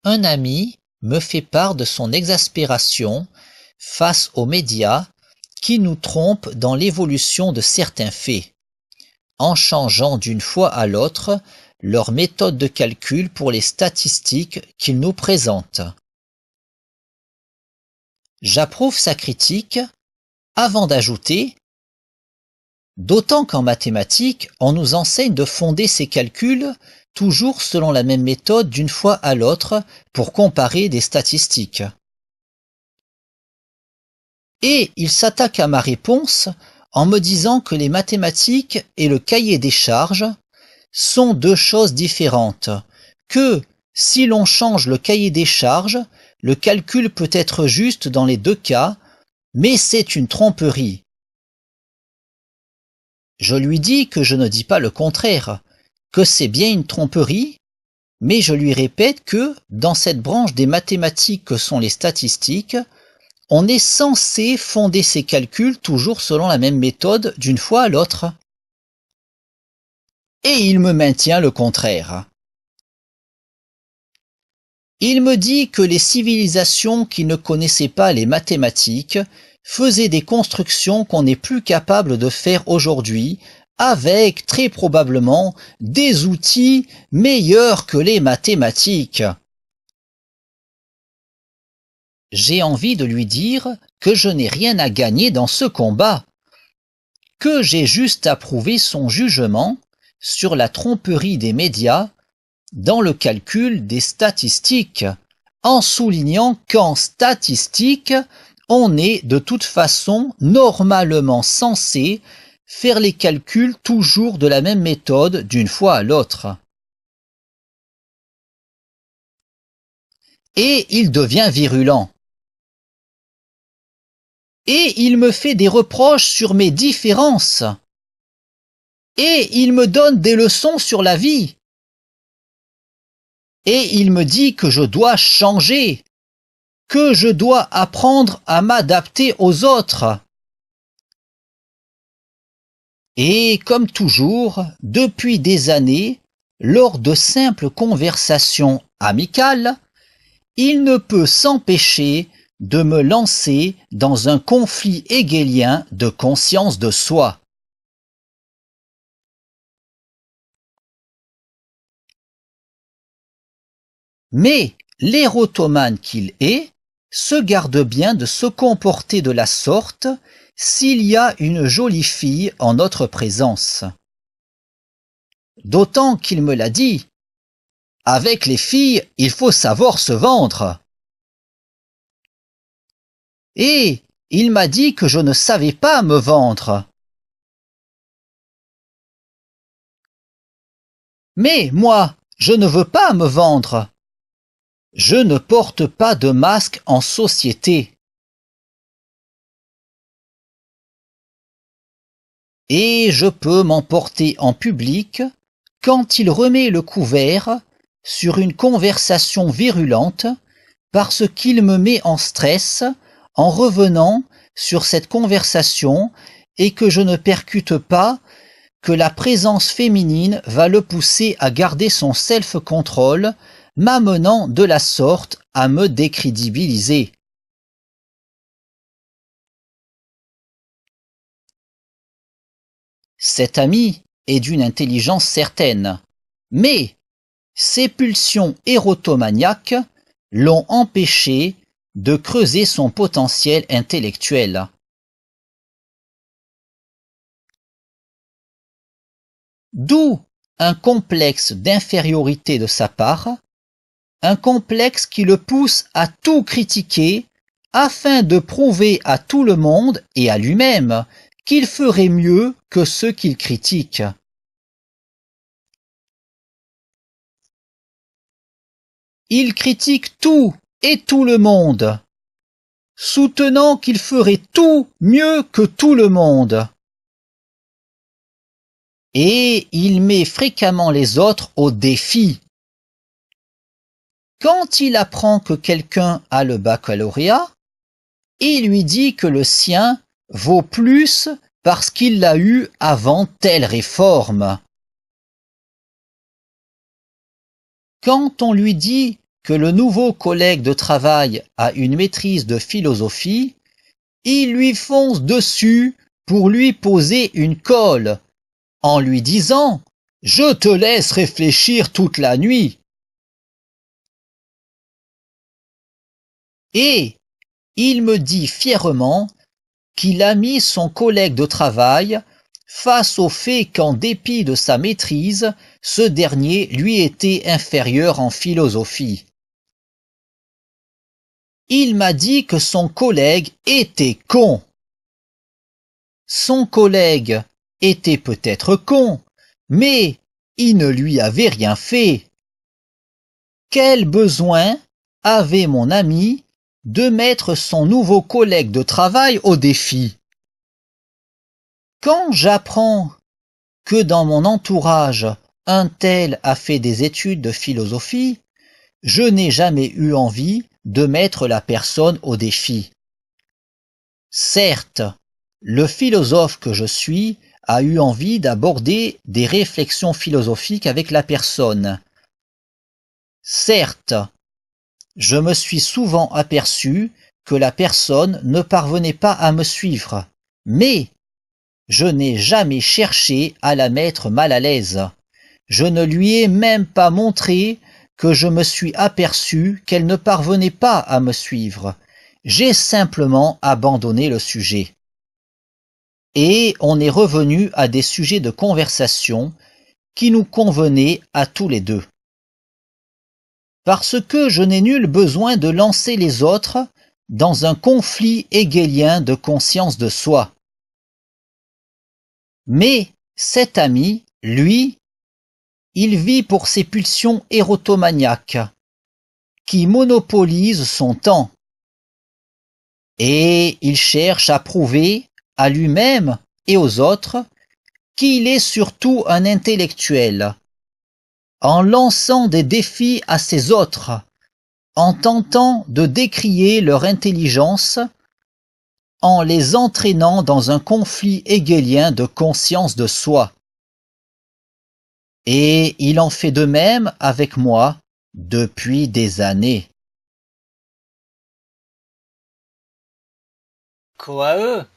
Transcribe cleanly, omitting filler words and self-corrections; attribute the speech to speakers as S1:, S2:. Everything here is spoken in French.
S1: Un ami me fait part de son exaspération face aux médias qui nous trompent dans l'évolution de certains faits, en changeant d'une fois à l'autre leur méthode de calcul pour les statistiques qu'ils nous présentent. J'approuve sa critique avant d'ajouter « D'autant qu'en mathématiques, on nous enseigne de fonder ces calculs toujours selon la même méthode d'une fois à l'autre pour comparer des statistiques. » Et il s'attaque à ma réponse en me disant que les mathématiques et le cahier des charges sont deux choses différentes, que si l'on change le cahier des charges, le calcul peut être juste dans les deux cas, mais c'est une tromperie. Je lui dis que je ne dis pas le contraire, que c'est bien une tromperie, mais je lui répète que, dans cette branche des mathématiques que sont les statistiques, on est censé fonder ses calculs toujours selon la même méthode d'une fois à l'autre. Et il me maintient le contraire. Il me dit que les civilisations qui ne connaissaient pas les mathématiques faisaient des constructions qu'on n'est plus capable de faire aujourd'hui avec, très probablement, des outils meilleurs que les mathématiques. J'ai envie de lui dire que je n'ai rien à gagner dans ce combat, que j'ai juste à prouver son jugement sur la tromperie des médias dans le calcul des statistiques, en soulignant qu'en statistique, on est de toute façon normalement censé faire les calculs toujours de la même méthode d'une fois à l'autre. Et il devient virulent. Et il me fait des reproches sur mes différences. Et il me donne des leçons sur la vie. Et il me dit que je dois changer, que je dois apprendre à m'adapter aux autres. Et comme toujours, depuis des années, lors de simples conversations amicales, il ne peut s'empêcher de me lancer dans un conflit hegelien de conscience de soi. Mais l'érotomane qu'il est se garde bien de se comporter de la sorte s'il y a une jolie fille en notre présence. D'autant qu'il me l'a dit, avec les filles, il faut savoir se vendre. Et il m'a dit que je ne savais pas me vendre. Mais moi, je ne veux pas me vendre. Je ne porte pas de masque en société. Et je peux m'emporter en public quand il remet le couvert sur une conversation virulente parce qu'il me met en stress en revenant sur cette conversation et que je ne percute pas que la présence féminine va le pousser à garder son self-control, m'amenant de la sorte à me décrédibiliser. Cet ami est d'une intelligence certaine, mais ses pulsions érotomaniaques l'ont empêché de creuser son potentiel intellectuel. D'où un complexe d'infériorité de sa part, un complexe qui le pousse à tout critiquer afin de prouver à tout le monde et à lui-même qu'il ferait mieux que ceux qu'il critique. Il critique tout et tout le monde, soutenant qu'il ferait tout mieux que tout le monde. Et il met fréquemment les autres au défi. Quand il apprend que quelqu'un a le baccalauréat, il lui dit que le sien vaut plus parce qu'il l'a eu avant telle réforme. Quand on lui dit que le nouveau collègue de travail a une maîtrise de philosophie, il lui fonce dessus pour lui poser une colle, en lui disant « Je te laisse réfléchir toute la nuit ». Et il me dit fièrement qu'il a mis son collègue de travail face au fait qu'en dépit de sa maîtrise, ce dernier lui était inférieur en philosophie. Il m'a dit que son collègue était con. Son collègue était peut-être con, mais il ne lui avait rien fait. Quel besoin avait mon ami de mettre son nouveau collègue de travail au défi? Quand j'apprends que dans mon entourage, un tel a fait des études de philosophie, je n'ai jamais eu envie de mettre la personne au défi. Certes, le philosophe que je suis a eu envie d'aborder des réflexions philosophiques avec la personne. Certes, je me suis souvent aperçu que la personne ne parvenait pas à me suivre, mais je n'ai jamais cherché à la mettre mal à l'aise. Je ne lui ai même pas montré que je me suis aperçu qu'elle ne parvenait pas à me suivre. J'ai simplement abandonné le sujet. Et on est revenu à des sujets de conversation qui nous convenaient à tous les deux. Parce que je n'ai nul besoin de lancer les autres dans un conflit hegelien de conscience de soi. Mais cet ami, lui, il vit pour ses pulsions érotomaniaques, qui monopolisent son temps. Et il cherche à prouver à lui-même et aux autres qu'il est surtout un intellectuel, en lançant des défis à ces autres, en tentant de décrier leur intelligence, en les entraînant dans un conflit hegelien de conscience de soi. Et il en fait de même avec moi depuis des années.
S2: Quoi